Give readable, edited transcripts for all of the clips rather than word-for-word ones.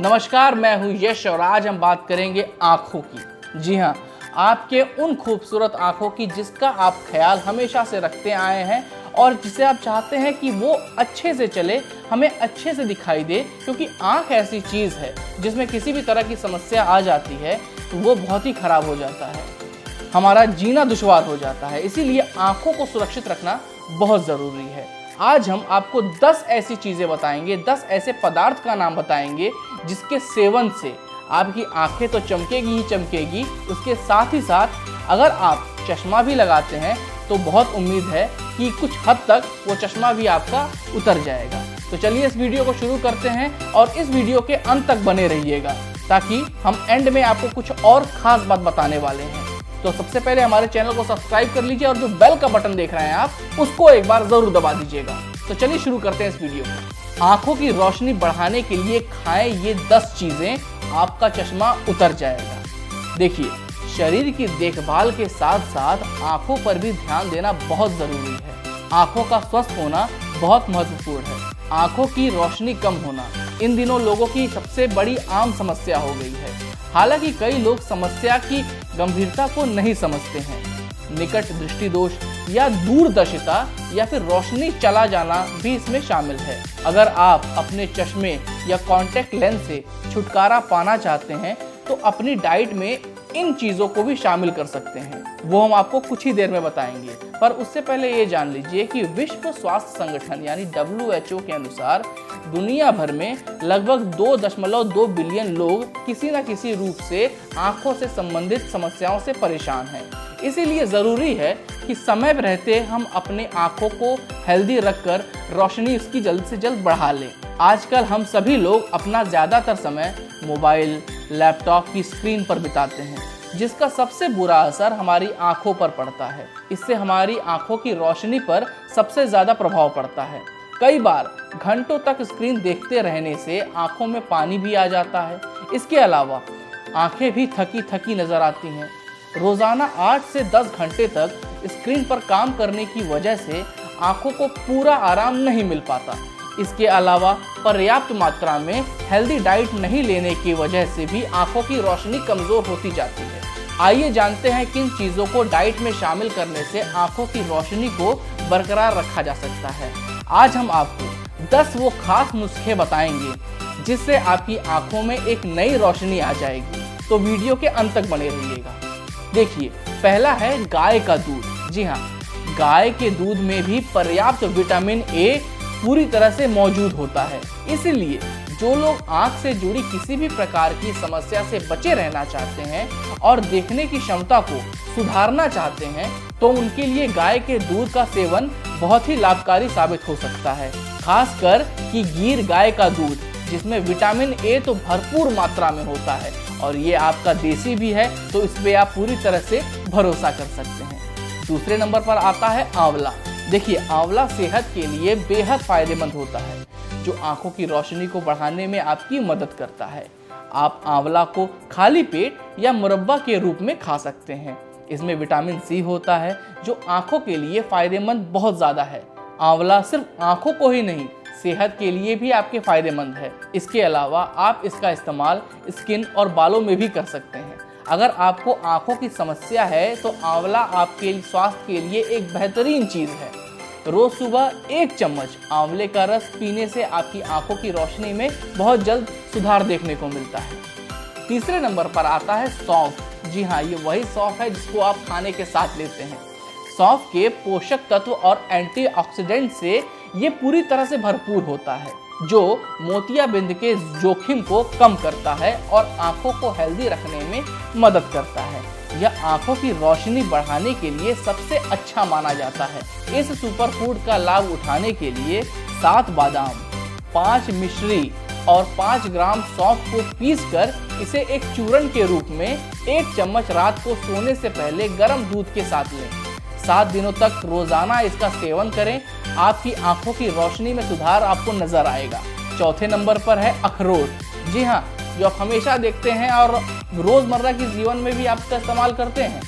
नमस्कार, मैं हूं यश और आज हम बात करेंगे आँखों की। जी हाँ, आपके उन खूबसूरत आँखों की जिसका आप ख्याल हमेशा से रखते आए हैं और जिसे आप चाहते हैं कि वो अच्छे से चले, हमें अच्छे से दिखाई दे, क्योंकि आँख ऐसी चीज़ है जिसमें किसी भी तरह की समस्या आ जाती है तो वो बहुत ही खराब हो जाता है, हमारा जीना दुश्वार हो जाता है। इसीलिए आँखों को सुरक्षित रखना बहुत ज़रूरी है। आज हम आपको 10 ऐसी चीज़ें बताएंगे, 10 ऐसे पदार्थ का नाम बताएंगे जिसके सेवन से आपकी आंखें तो चमकेगी ही चमकेगी, उसके साथ ही साथ अगर आप चश्मा भी लगाते हैं तो बहुत उम्मीद है कि कुछ हद तक वो चश्मा भी आपका उतर जाएगा। तो चलिए इस वीडियो को शुरू करते हैं और इस वीडियो के अंत तक बने रहिएगा ताकि हम एंड में आपको कुछ और ख़ास बात बताने वाले हैं। तो सबसे पहले हमारे चैनल को सब्सक्राइब कर लीजिए और जो बेल का बटन देख रहे हैं आप उसको एक बार जरूर दबा दीजिएगा। तो चलिए शुरू करते हैं इस वीडियो को। आंखों की रोशनी बढ़ाने के लिए खाएं ये 10 चीजें, आपका चश्मा उतर जाएगा। देखिए, शरीर की देखभाल के साथ साथ आंखों पर भी ध्यान देना बहुत जरूरी है। आंखों का स्वस्थ होना बहुत महत्वपूर्ण है। आंखों की रोशनी कम होना इन दिनों लोगों की सबसे बड़ी आम समस्या हो गई है। हालांकि कई लोग समस्या की गंभीरता को नहीं समझते हैं। निकट दृष्टि दोष या दूरदर्शिता या फिर रोशनी चला जाना भी इसमें शामिल है। अगर आप अपने चश्मे या कॉन्टैक्ट लेंस से छुटकारा पाना चाहते हैं तो अपनी डाइट में इन चीज़ों को भी शामिल कर सकते हैं। वो हम आपको कुछ ही देर में बताएंगे, पर उससे पहले ये जान लीजिए कि विश्व स्वास्थ्य संगठन यानी WHO के अनुसार दुनिया भर में लगभग 2.2 बिलियन लोग किसी न किसी रूप से आंखों से संबंधित समस्याओं से परेशान हैं। इसीलिए ज़रूरी है कि समय रहते हम अपने आंखों को हेल्दी रखकर रोशनी उसकी जल्द से जल्द बढ़ा लें। आजकल हम सभी लोग अपना ज़्यादातर समय मोबाइल, लैपटॉप की स्क्रीन पर बिताते हैं, जिसका सबसे बुरा असर हमारी आंखों पर पड़ता है। इससे हमारी आंखों की रोशनी पर सबसे ज़्यादा प्रभाव पड़ता है। कई बार घंटों तक स्क्रीन देखते रहने से आंखों में पानी भी आ जाता है। इसके अलावा आंखें भी थकी थकी नज़र आती हैं। रोज़ाना 8 से 10 घंटे तक स्क्रीन पर काम करने की वजह से आंखों को पूरा आराम नहीं मिल पाता। इसके अलावा पर्याप्त मात्रा में हेल्दी डाइट नहीं लेने की वजह से भी आंखों की रोशनी कमज़ोर होती जाती है। आइए जानते हैं किन चीज़ों को डाइट में शामिल करने से आंखों की रोशनी को बरकरार रखा जा सकता है। आज हम आपको 10 वो खास नुस्खे बताएंगे जिससे आपकी आंखों में एक नई रोशनी आ जाएगी। तो वीडियो के अंत तक बने रहिएगा। देखिए, पहला है गाय का दूध। जी हाँ, गाय के दूध में भी पर्याप्त विटामिन ए पूरी तरह से मौजूद होता है। इसलिए जो लोग आंख से जुड़ी किसी भी प्रकार की समस्या से बचे रहना चाहते हैं और देखने की क्षमता को सुधारना चाहते हैं तो उनके लिए गाय के दूध का सेवन बहुत ही लाभकारी साबित हो सकता है। खासकर कि गीर गाय का दूध, जिसमें विटामिन ए तो भरपूर मात्रा में होता है और ये आपका देसी भी है, तो इस पे आप पूरी तरह से भरोसा कर सकते हैं। दूसरे नंबर पर आता है आंवला। देखिए, आंवला सेहत के लिए बेहद फायदेमंद होता है, जो आंखों की रोशनी को बढ़ाने में आपकी मदद करता है। आप आंवला को खाली पेट या मुरब्बा के रूप में खा सकते हैं। इसमें विटामिन सी होता है जो आंखों के लिए फायदेमंद बहुत ज़्यादा है। आंवला सिर्फ आंखों को ही नहीं, सेहत के लिए भी आपके फायदेमंद है। इसके अलावा आप इसका इस्तेमाल स्किन और बालों में भी कर सकते हैं। अगर आपको आंखों की समस्या है तो आंवला आपके स्वास्थ्य के लिए एक बेहतरीन चीज़ है। रोज़ सुबह 1 चम्मच आंवले का रस पीने से आपकी आंखों की रोशनी में बहुत जल्द सुधार देखने को मिलता है। तीसरे नंबर पर आता है सौंफ। जी हाँ, ये वही सौंफ है जिसको आप खाने के साथ लेते हैं। सौंफ के पोषक तत्व और एंटीऑक्सीडेंट से ये पूरी तरह से भरपूर होता है, जो मोतियाबिंद के जोखिम को कम करता है और आंखों को हेल्दी रखने में मदद करता है। यह आंखों की रोशनी बढ़ाने के लिए सबसे अच्छा माना जाता है। इस सुपरफूड का लाभ उठाने के लिए 7 बादाम, 5 मिश्री और 5 ग्राम सौंफ को पीसकर इसे एक चूर्ण के रूप में 1 चम्मच रात को सोने से पहले गर्म दूध के साथ लें। 7 दिनों तक रोजाना इसका सेवन करें। आपकी आंखों की रोशनी में सुधार आपको नजर आएगा। चौथे नंबर पर है अखरोट। जी हाँ, जो आप हमेशा देखते हैं और रोजमर्रा के जीवन में भी आप इसका इस्तेमाल करते हैं।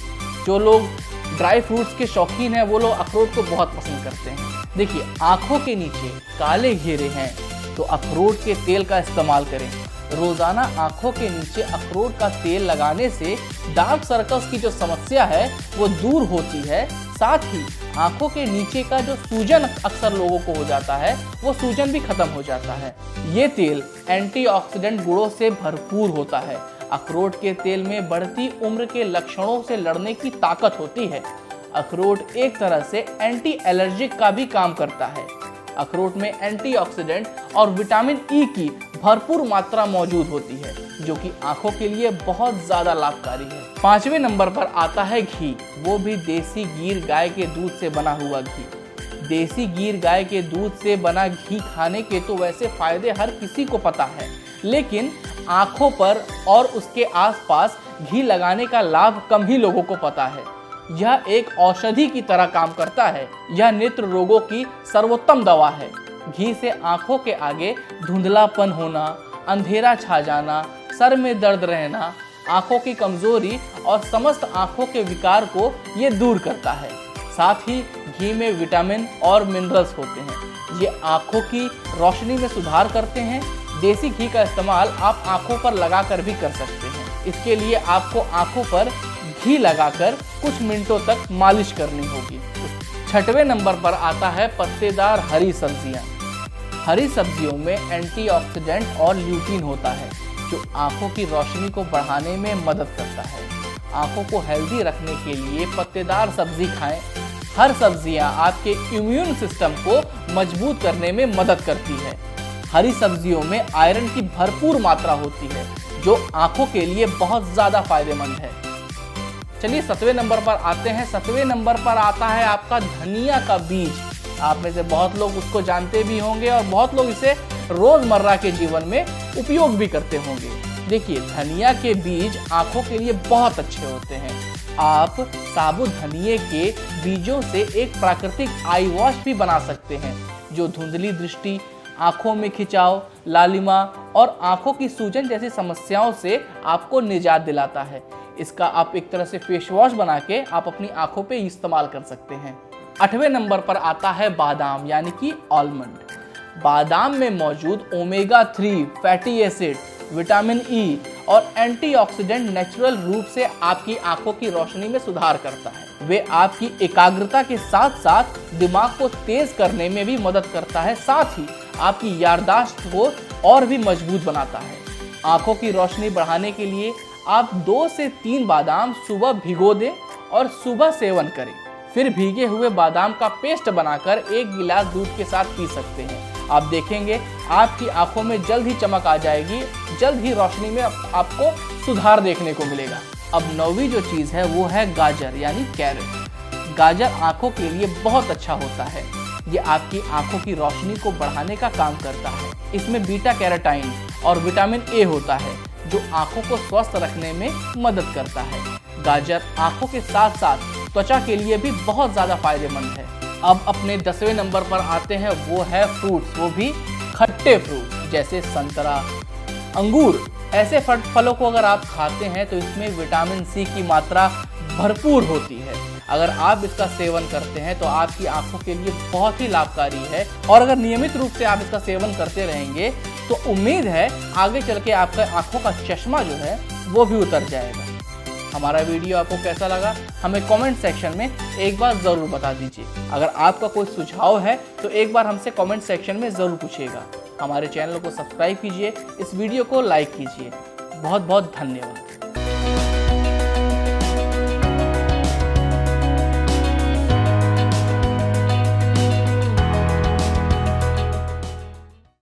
जो लोग ड्राई फ्रूट्स के शौकीन हैं वो लोग अखरोट को बहुत पसंद करते हैं। देखिए, आंखों के नीचे काले घेरे हैं तो अखरोट के तेल का इस्तेमाल करें। रोजाना आंखों के नीचे अखरोट का तेल लगाने से डार्क सर्कल्स की जो समस्या है वो दूर होती है। साथ ही आंखों के नीचे का जो सूजन अक्सर लोगों को हो जाता है वो सूजन भी खत्म हो जाता है। ये तेल एंटीऑक्सीडेंट गुणों से भरपूर होता है। अखरोट के तेल में बढ़ती उम्र के लक्षणों से लड़ने की ताकत होती है। अखरोट एक तरह से एंटी एलर्जिक का भी काम करता है। अखरोट में एंटीऑक्सीडेंट और विटामिन ई की भरपूर मात्रा मौजूद होती है जो कि आंखों के लिए बहुत ज्यादा लाभकारी है। 5वें नंबर पर आता है घी, वो भी देसी गीर गाय के दूध से बना हुआ घी। देसी गीर गाय के दूध से बना घी खाने के तो वैसे फायदे हर किसी को पता है, लेकिन आंखों पर और उसके आसपास घी लगाने का लाभ कम ही लोगों को पता है। यह एक औषधि की तरह काम करता है। यह नेत्र रोगों की सर्वोत्तम दवा है। घी से आंखों के आगे धुंधलापन होना, अंधेरा छा जाना, सर में दर्द रहना, आंखों की कमजोरी और समस्त आंखों के विकार को ये दूर करता है। साथ ही घी में विटामिन और मिनरल्स होते हैं। ये आंखों की रोशनी में सुधार करते हैं। देसी घी का इस्तेमाल आप आंखों पर लगाकर भी कर सकते हैं। इसके लिए आपको आंखों पर घी लगाकर कुछ मिनटों तक मालिश करनी होगी। 6वें नंबर पर आता है पत्तेदार हरी सब्जियां। हरी सब्जियों में एंटीऑक्सीडेंट और ल्यूटीन होता है जो आंखों की रोशनी को बढ़ाने में मदद करता है। आंखों को हेल्दी रखने के लिए पत्तेदार सब्जी खाएं। हर सब्जियां आपके इम्यून सिस्टम को मजबूत करने में मदद करती है। हरी सब्जियों में आयरन की भरपूर मात्रा होती है जो आंखों के लिए बहुत ज्यादा फायदेमंद है। चलिए 7वें नंबर पर आते हैं। 7वें नंबर पर आता है आपका धनिया का बीज। आप में से बहुत लोग उसको जानते भी होंगे और बहुत लोग इसे रोजमर्रा के जीवन में उपयोग भी करते होंगे। देखिए, धनिया के बीज आंखों के लिए बहुत अच्छे होते हैं। आप साबुत धनिये के बीजों से एक प्राकृतिक आई वॉश भी बना सकते हैं जो धुंधली दृष्टि, आंखों में खिंचाव, लालिमा और आंखों की सूजन जैसी समस्याओं से आपको निजात दिलाता है। इसका आप एक तरह से फेस वॉश बना के आप अपनी आंखों पे इस्तेमाल कर सकते हैं। 8वें नंबर पर आता है बादाम यानी कि आलमंड। बादाम में मौजूद omega 3 fatty acid, vitamin E और एंटीऑक्सीडेंट नेचुरल रूप से आपकी आंखों की रोशनी में सुधार करता है। वे आपकी एकाग्रता के साथ साथ दिमाग को तेज करने में भी मदद करता है। साथ ही आपकी याददाश्त को और भी मजबूत बनाता है। आंखों की रोशनी बढ़ाने के लिए आप 2 से 3 बादाम सुबह भिगो दें और सुबह सेवन करें। फिर भीगे हुए बादाम का पेस्ट बनाकर 1 गिलास दूध के साथ पी सकते हैं। आप देखेंगे आपकी आंखों में जल्द ही चमक आ जाएगी, जल्द ही रोशनी में आपको सुधार देखने को मिलेगा। अब 9वीं जो चीज़ है वो है गाजर यानी कैरेट। गाजर आंखों के लिए बहुत अच्छा होता है। ये आपकी आंखों की रोशनी को बढ़ाने का काम करता है। इसमें बीटा कैरोटीन और विटामिन ए होता है जो आंखों को स्वस्थ रखने में मदद करता है। गाजर आंखों के साथ साथ त्वचा के लिए भी बहुत ज़्यादा फायदेमंद है। अब अपने 10वें नंबर पर आते हैं, वो है फ्रूट्स, वो भी खट्टे फ्रूट्स जैसे संतरा, अंगूर। ऐसे फलों को अगर आप खाते हैं तो इसमें विटामिन सी की मात्रा भरपूर होती है। अगर आप इसका सेवन करते हैं तो आपकी आंखों के लिए बहुत ही लाभकारी है और अगर नियमित रूप से आप इसका सेवन करते रहेंगे तो उम्मीद है आगे चल के आपका आंखों का चश्मा जो है वो भी उतर जाएगा। हमारा वीडियो आपको कैसा लगा हमें कमेंट सेक्शन में एक बार ज़रूर बता दीजिए। अगर आपका कोई सुझाव है तो एक बार हमसे कमेंट सेक्शन में ज़रूर पूछिएगा। हमारे चैनल को सब्सक्राइब कीजिए, इस वीडियो को लाइक कीजिए। बहुत बहुत धन्यवाद।